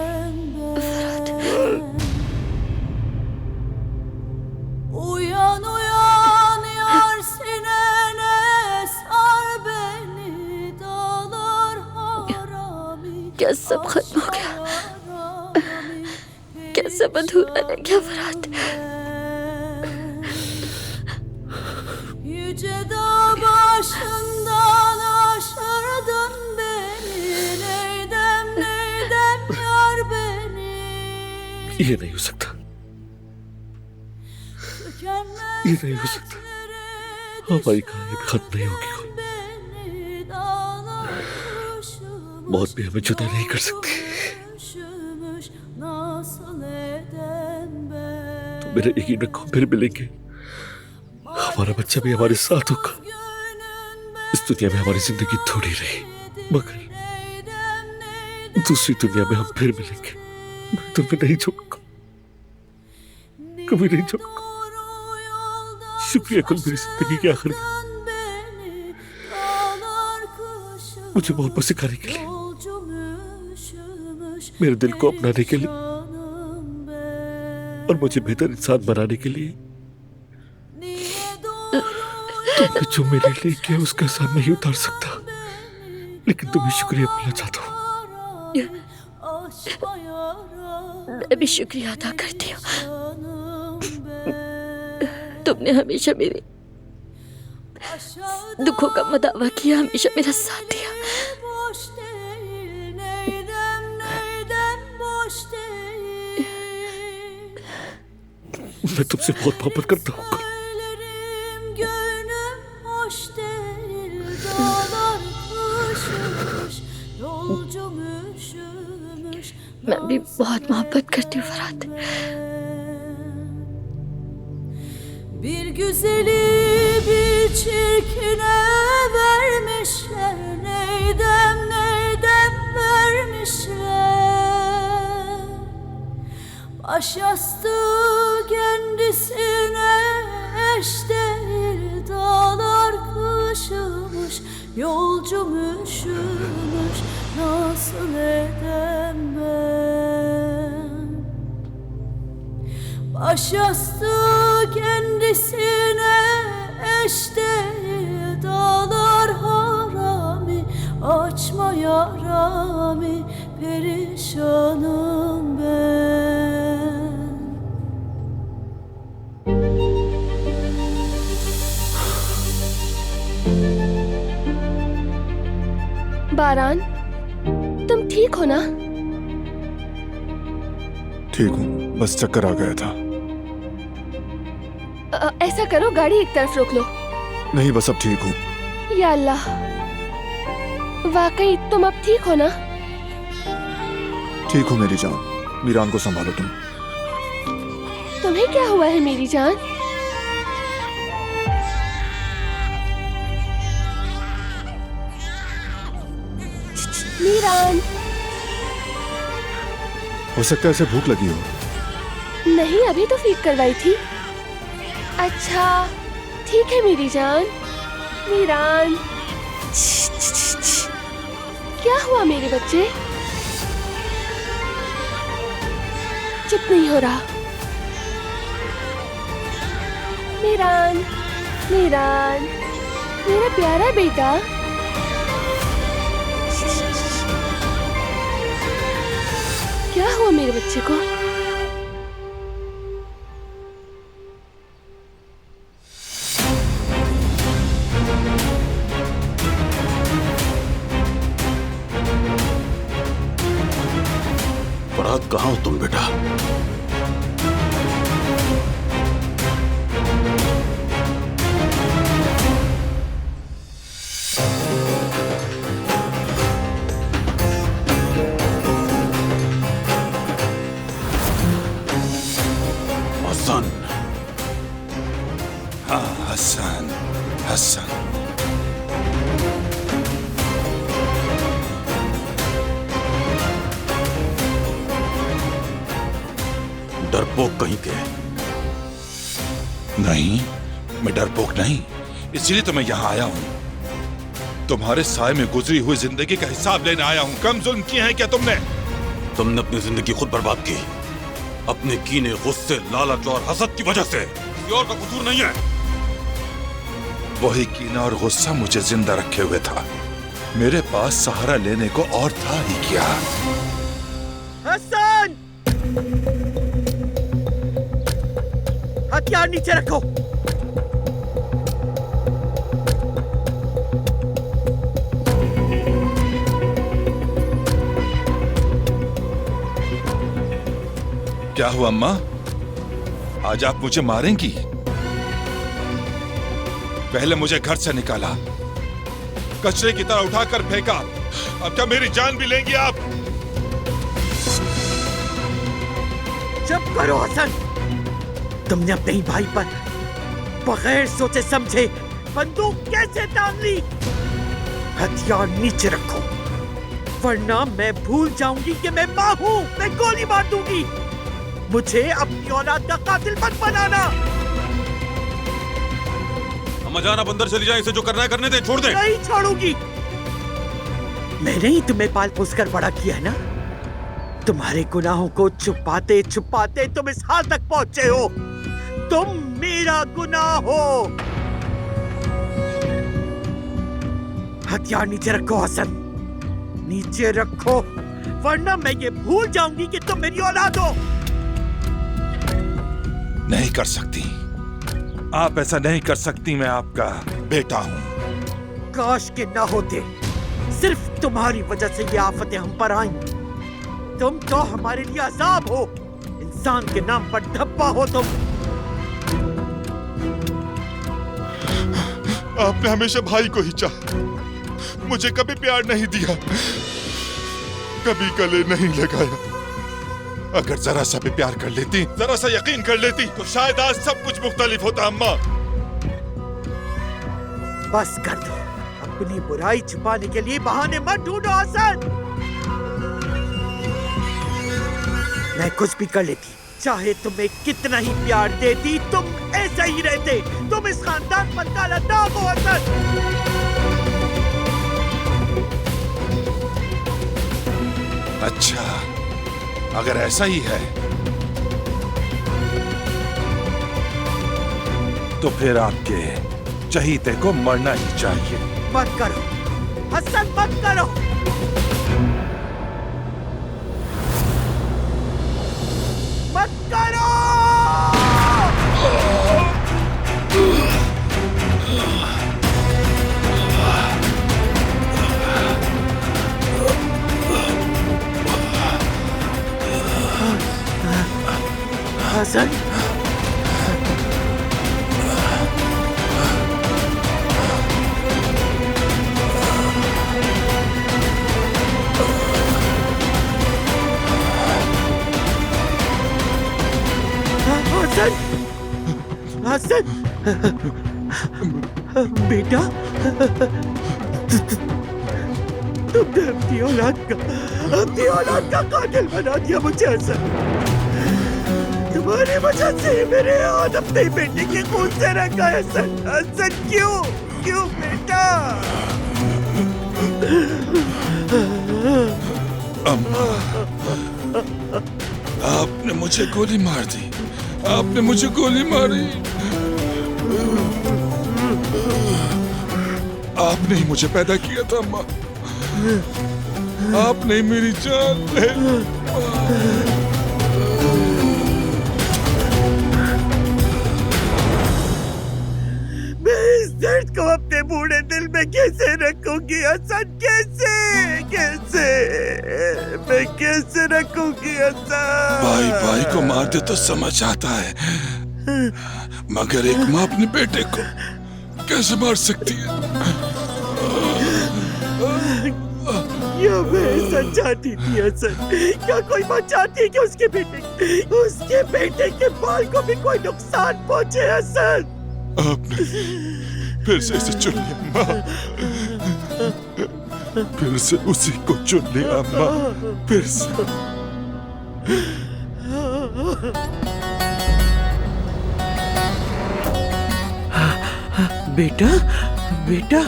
Uyan uyan yar sinene sar beni dağlar harami. क्या सब खत्म हो गया? क्या सब अधूरा रह गया फरात? Yüce dağ başından aşırdın beni. Neydem neydem yar beni. ये नहीं हो सकता, ये नहीं हो सकता। हमारी कहानी भी खत्म नहीं होगी। मौत भी हमें जुदा नहीं कर सकती। तो मेरा यकीन रखो, फिर मिलेंगे। हमारा बच्चा भी हमारे साथ होगा। इस दुनिया में हमारी जिंदगी थोड़ी रही, मगर दूसरी दुनिया में हम फिर मिलेंगे। मैं तुम्हें नहीं छोड़ूंगा, कभी नहीं छोड़ूंगा। शुक्रिया कुल मेरी जिंदगी के आखिर में मुझे मोहब्बत सिखाने के लिए, मेरे दिल को अपनाने के लिए और मुझे बेहतर इंसान बनाने के लिए। तुमने जो मेरे लिए किया उसका एहसान नहीं उतार सकता, लेकिन तुम्हें शुक्रिया बोलना चाहता हूँ। मैं भी शुक्रिया अदा करती हूँ। तुमने हमेशा मेरे दुखों का मदावा किया, हमेशा मेरा साथ दिया। मैं तुमसे बहुत मोहब्बत करता हूँ। मैं भी बहुत मोहब्बत करती हूँ फरात। Bir güzeli bir çirkine vermişler. Neydem neydem vermişler. Başyastığı kendisine eş değil. Dağlar kışımış, yolcum üşümüş. Nasıl edem ben? Başyastığı kendisine eş değil. Dağlar harami, açma yarami. Perişanım ben. बारान, तुम ठीक हो ना? ठीक हूँ, बस चक्कर आ गया था। ऐसा करो, गाड़ी एक तरफ रोक लो। नहीं, बस अब ठीक हूँ। या अल्लाह, वाकई तुम अब ठीक हो ना? ठीक हूँ मेरी जान। मीरान को संभालो तुम। तुम्हें क्या हुआ है मेरी जान? मीरान। हो सकता है इसे भूख लगी हो। नहीं, अभी तो फीड करवाई थी। अच्छा ठीक है मेरी जान। मीरान, क्या हुआ मेरे बच्चे? चुप नहीं हो रहा। मीरान, मीरान, मेरा प्यारा बेटा। क्या हुआ मेरे बच्चे को? फरात, कहाँ हो तुम बेटा? हसन। हाँ हसन, हसन। डरपोक कहीं के। नहीं, मैं डरपोक नहीं, इसलिए तो मैं यहाँ आया हूँ। तुम्हारे साय में गुजरी हुई जिंदगी का हिसाब लेने आया हूँ। कम जुल्म किए हैं क्या तुमने? तुमने अपनी जिंदगी खुद बर्बाद की, अपने कीने, गुस्से, लालच और हसद की वजह से। किसी और का कसूर नहीं है। वही कीना और गुस्सा मुझे जिंदा रखे हुए था। मेरे पास सहारा लेने को और था ही क्या। हसन! हथियार नीचे रखो। क्या हुआ अम्मा? आज आप मुझे मारेंगी? पहले मुझे घर से निकाला, कचरे की तरह उठाकर फेंका, अब क्या मेरी जान भी लेंगी आप? चुप करो हसन। तुमने अपने ही भाई पर बगैर सोचे समझे बंदूक कैसे तान ली? हथियार नीचे रखो, वरना मैं भूल जाऊंगी कि मैं मां हूं। मैं गोली मार दूंगी। मुझे अपनी औलाद का कातिल मत बनाना। अम्मा जान, आप अंदर चली जाए, इसे जो करना है करने दे, छोड़ दे। नहीं छोड़ूंगी। मैंने ही तुम्हें पाल पोस कर बड़ा किया है ना। तुम्हारे गुनाहों को छुपाते छुपाते तुम इस हाल तक पहुंचे हो। तुम मेरा गुनाह हो। हथियार नीचे रखो हसन, नीचे रखो, वरना मैं ये भूल जाऊंगी कि तुम मेरी औलाद हो। नहीं कर सकती आप, ऐसा नहीं कर सकती। मैं आपका बेटा हूं। काश के न होते। सिर्फ तुम्हारी वजह से ये आफतें हम पर आई। तुम तो हमारे लिए अजाब हो। इंसान के नाम पर धब्बा हो तुम। आपने हमेशा भाई को ही चाहा, मुझे कभी प्यार नहीं दिया, कभी गले नहीं लगाया। अगर जरा सा भी प्यार कर लेती, जरा सा यकीन कर लेती, तो शायद आज सब कुछ मुख्तलिफ होता। अम्मा बस कर दो। अपनी बुराई छुपाने के लिए बहाने मत ढूंढो हसन। मैं कुछ भी कर लेती, चाहे तुम्हें कितना ही प्यार देती, तुम ऐसा ही रहते। तुम इस खानदान पर काला दाग हो हसन। अच्छा, अगर ऐसा ही है तो फिर आपके चहीते को मरना ही चाहिए। मत करो हसन, मत करो। मत करो। हसन, हसन, हसन, बेटा, तुमने अपनी औलाद का कातिल बना दिया मुझे हसन। तुम्हारी वजह से मेरे हाथ अपने बेटे के खून से रंगा है हसन। हसन क्यों बेटा? अम्मा, आपने मुझे गोली मार दी। आपने मुझे गोली मारी। आपने ही मुझे पैदा किया था अम्मा। आपने ही मेरी जान ले। मैं इस दर्द को अपने बूढ़े दिल में कैसे रखूंगी हसन? कैसे मैं कैसे रखूंगी हसन? भाई को मार दे तो समझ आता है, मगर एक माँ अपने बेटे को कैसे मार सकती है? क्या मैं ऐसा चाहती थी हसन? क्या कोई माँ चाहती है कि उसके बेटे के बाल को भी कोई नुकसान पहुंचे हसन? आपने फिर से इसे चुन लिया अम्मा, फिर से उसी को चुन लिया अम्मा, फिर से। बेटा बेटा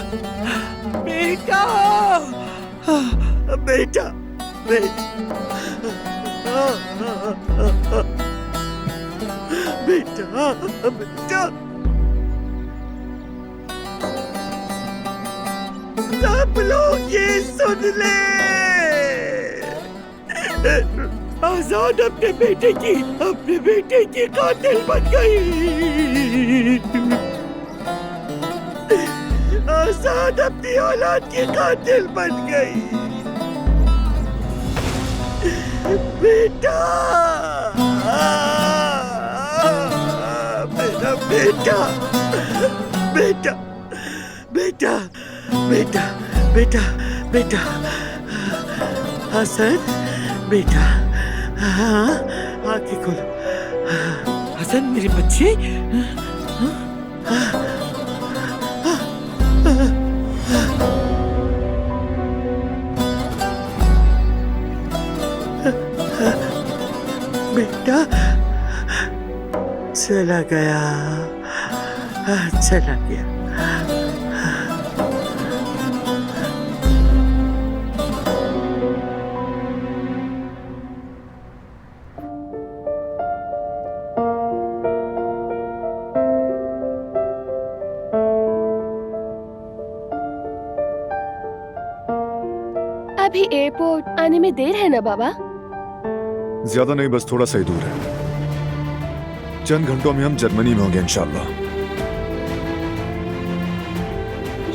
बेटा बेटा बेटा बेटा सब लोग ये सुन ले, आजाद अपने बेटे की कातिल बन गई। आजाद अपनी औलाद की कातिल बन गई। बेटा मेरा बेटा बेटा बेटा बेटा बेटा बेटा हसन बेटा, हाँ आंखें खोलो। हसन मेरे बच्चे, बेटा चला गया, चला गया। अभी एयरपोर्ट आने में देर है ना बाबा? ज्यादा नहीं, बस थोड़ा सा ही दूर है। चंद घंटों में हम जर्मनी में होंगे इंशाल्लाह।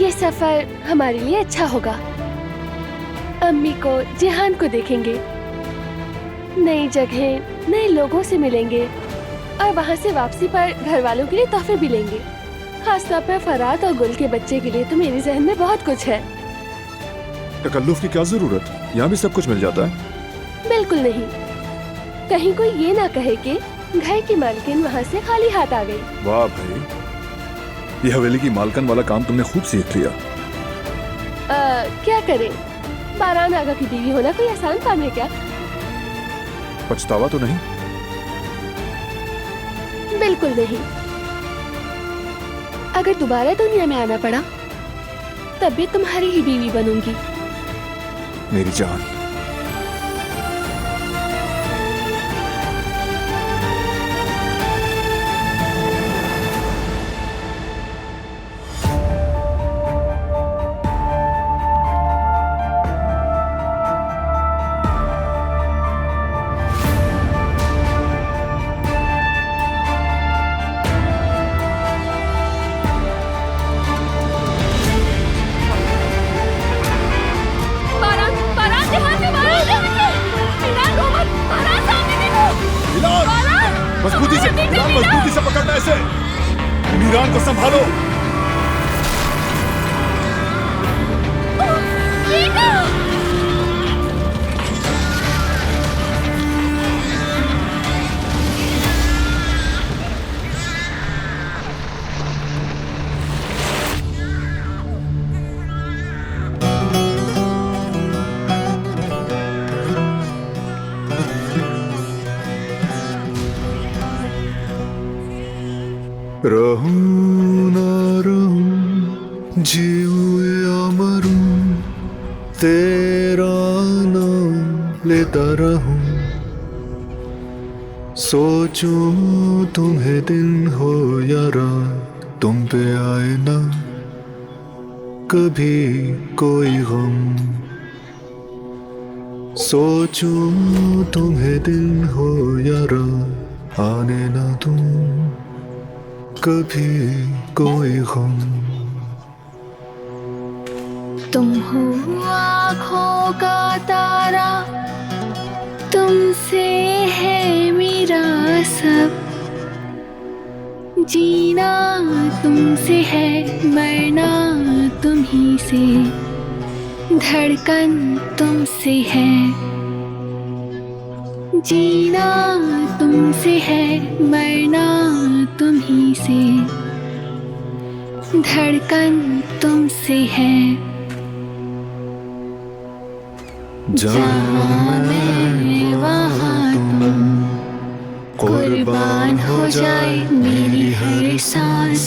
ये सफर हमारे लिए अच्छा होगा। अम्मी को, जिहान को देखेंगे, नई जगह, नए लोगों से मिलेंगे और वहाँ से वापसी पर घर वालों के लिए तोहफे भी लेंगे। खासतौर पर फरात और गुल के बच्चे के लिए तो मेरे जहन में बहुत कुछ है। तकल्लुफ की क्या जरूरत, यहाँ भी सब कुछ मिल जाता है। बिल्कुल नहीं, कहीं कोई ये ना कहे कि घर की मालकिन वहाँ से खाली हाथ आ गई। वाह भाई, ये हवेली की मालकन वाला काम तुमने खूब सीख लिया। क्या करें, बारान आगा की बीवी होना कोई आसान काम है क्या? पछतावा तो नहीं? बिल्कुल नहीं। अगर दोबारा दुनिया में आना पड़ा तब भी तुम्हारी ही बीवी बनूंगी। मेरी जान, मजबूती से पकड़ना इसे। मीरान को संभालो। रहूं ना रहूं, जीऊं या मरूं, तेरा नाम लेता रहूं। सोचूं तुम्हें दिन हो या रात, तुम पे आए ना कभी कोई गम। सोचूं तुम्हें दिन हो या रात, आने ना तुम कभी कोई गम। तुम हो आँखों का तारा, तुमसे है मेरा सब। जीना तुमसे है, मरना तुम्ही से, धड़कन तुमसे है। जीना तुमसे है, मरना तुम्ही से, धड़कन तुमसे है। जहाँ मैं वहाँ तुम, कुर्बान हो जाए मेरी हर सांस।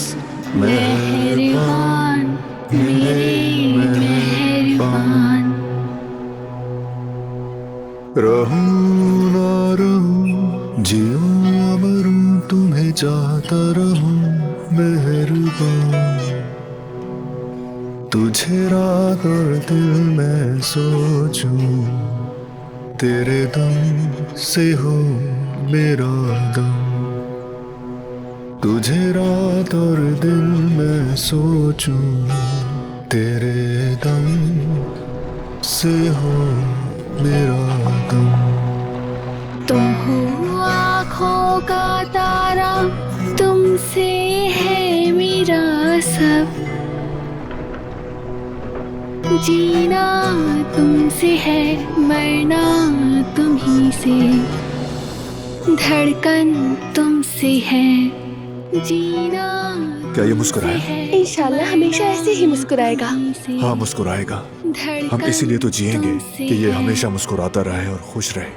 मैं रहूं ना रहूं, जीऊं या मरूं, तुम्हें चाहता रहूं मेहरबान। तुझे रात और दिल में सोचूं, तेरे दम से हो मेरा दम। तुझे रात और दिल में सोचूं, तेरे दम से हो मेरा दम। तुम हो आँखों का तारा, तुमसे है मेरा सब। जीना तुमसे है, मरना तुम्ही से। धड़कन तुमसे है, जीना क्या ये मुस्कुराया? इंशाल्लाह हमेशा ऐसे ही मुस्कुराएगा। हाँ मुस्कुराएगा। हम इसीलिए तो जिएंगे कि ये हमेशा मुस्कुराता रहे और खुश रहे।